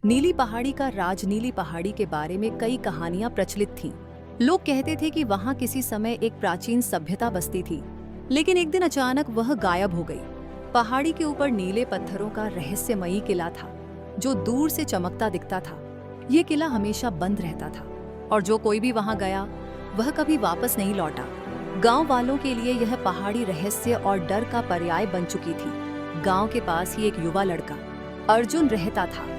नीली पहाड़ी का राज। नीली पहाड़ी के बारे में कई कहानियां प्रचलित थीं। लोग कहते थे कि वहां किसी समय एक प्राचीन सभ्यता बसती थी, लेकिन एक दिन अचानक वह गायब हो गई। पहाड़ी के ऊपर नीले पत्थरों का रहस्यमयी किला था, जो दूर से चमकता दिखता था। ये किला हमेशा बंद रहता था और जो कोई भी वहां गया वह कभी वापस नहीं लौटा। गांव वालों के लिए यह पहाड़ी रहस्य और डर का पर्याय बन चुकी थी। गांव के पास ही एक युवा लड़का अर्जुन रहता था।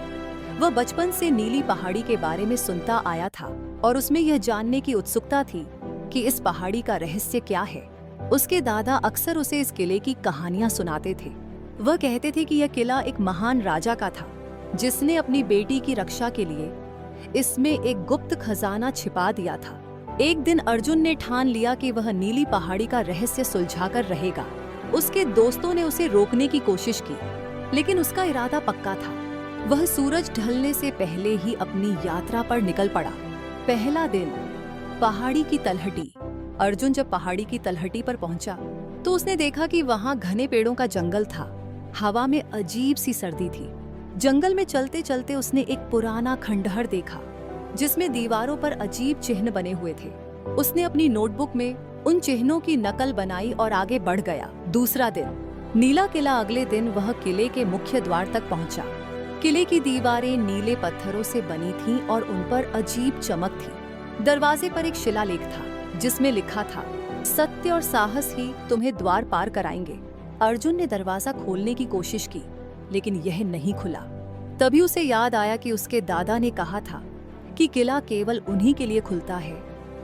वह बचपन से नीली पहाड़ी के बारे में सुनता आया था और उसमें यह जानने की उत्सुकता थी कि इस पहाड़ी का रहस्य क्या है। उसके दादा अक्सर उसे इस किले की कहानियां सुनाते थे। वह कहते थे कि यह किला एक महान राजा का था, जिसने अपनी बेटी की रक्षा के लिए इसमें एक गुप्त खजाना छिपा दिया था। एक दिन अर्जुन ने ठान लिया कि वह नीली पहाड़ी का रहस्य सुलझाकर रहेगा। उसके दोस्तों ने उसे रोकने की कोशिश की, लेकिन उसका इरादा पक्का था। वह सूरज ढलने से पहले ही अपनी यात्रा पर निकल पड़ा। पहला दिन, पहाड़ी की तलहटी। अर्जुन जब पहाड़ी की तलहटी पर पहुंचा तो उसने देखा कि वहां घने पेड़ों का जंगल था। हवा में अजीब सी सर्दी थी। जंगल में चलते चलते उसने एक पुराना खंडहर देखा, जिसमें दीवारों पर अजीब चिन्ह बने हुए थे। उसने अपनी नोटबुक में उन चिन्हों की नकल बनाई और आगे बढ़ गया। दूसरा दिन, नीला किला। अगले दिन वह किले के मुख्य द्वार तक पहुंचा। किले की दीवारें नीले पत्थरों से बनी थीं और उन पर अजीब चमक थी। दरवाजे पर एक शिलालेख था, जिसमें लिखा था, सत्य और साहस ही तुम्हें द्वार पार कराएंगे। अर्जुन ने दरवाजा खोलने की कोशिश की, लेकिन यह नहीं खुला। तभी उसे याद आया कि उसके दादा ने कहा था कि किला केवल उन्हीं के लिए खुलता है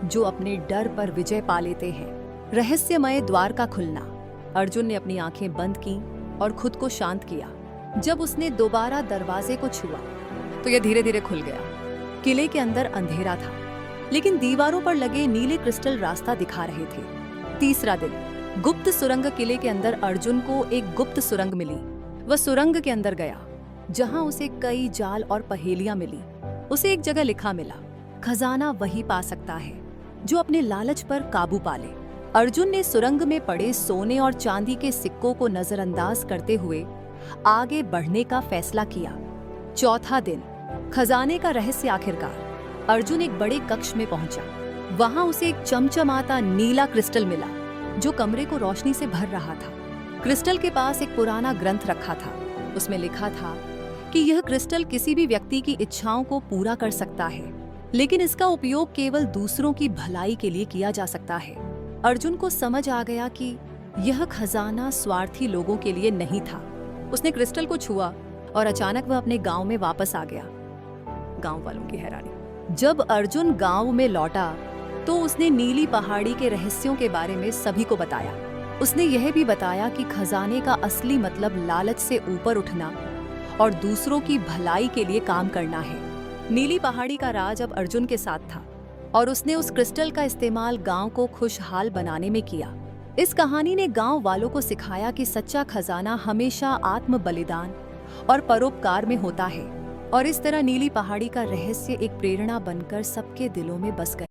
जो अपने डर पर विजय पा लेते हैं। रहस्यमय द्वार का खुलना। अर्जुन ने अपनी आंखें बंद की और खुद को शांत किया। जब उसने दोबारा दरवाजे को छुआ तो यह धीरे धीरे खुल गया। किले के अंदर अंधेरा था, लेकिन दीवारों पर लगे नीले क्रिस्टल रास्ता दिखा रहे थे। तीसरा दिन, गुप्त सुरंग। किले के अंदर अर्जुन को एक गुप्त सुरंग मिली। वह सुरंग के अंदर गया, जहां उसे कई जाल और पहेलियां मिली। उसे एक जगह लिखा मिला, खजाना वही पा सकता है जो अपने लालच पर काबू पाले। अर्जुन ने सुरंग में पड़े सोने और चांदी के सिक्कों को नजरअंदाज करते हुए आगे बढ़ने का फैसला किया। चौथा दिन, खजाने का रहस्य। आखिरकार अर्जुन एक बड़े कक्ष में पहुंचा। वहां उसे एक चमचमाता नीला क्रिस्टल मिला, जो कमरे को रोशनी से भर रहा था। क्रिस्टल के पास एक पुराना ग्रंथ रखा था। उसमें लिखा था कि यह क्रिस्टल किसी भी व्यक्ति की इच्छाओं को पूरा कर सकता है, लेकिन इसका उपयोग केवल दूसरों की भलाई के लिए किया जा सकता है। अर्जुन को समझ आ गया कि यह खजाना स्वार्थी लोगों के लिए नहीं था। उसने क्रिस्टल को छुआ और अचानक वह अपने गांव में वापस आ गया। गांव वालों की हैरानी। जब अर्जुन गांव में लौटा तो उसने नीली पहाड़ी के रहस्यों के बारे में सभी को बताया। उसने यह भी बताया कि खजाने का असली मतलब लालच से ऊपर उठना और दूसरों की भलाई के लिए काम करना है। नीली पहाड़ी का राज अब अर्जुन के साथ था और उसने उस क्रिस्टल का इस्तेमाल गांव को खुशहाल बनाने में किया। इस कहानी ने गांव वालों को सिखाया कि सच्चा खजाना हमेशा आत्म बलिदान और परोपकार में होता है। और इस तरह नीली पहाड़ी का रहस्य एक प्रेरणा बनकर सबके दिलों में बस गया।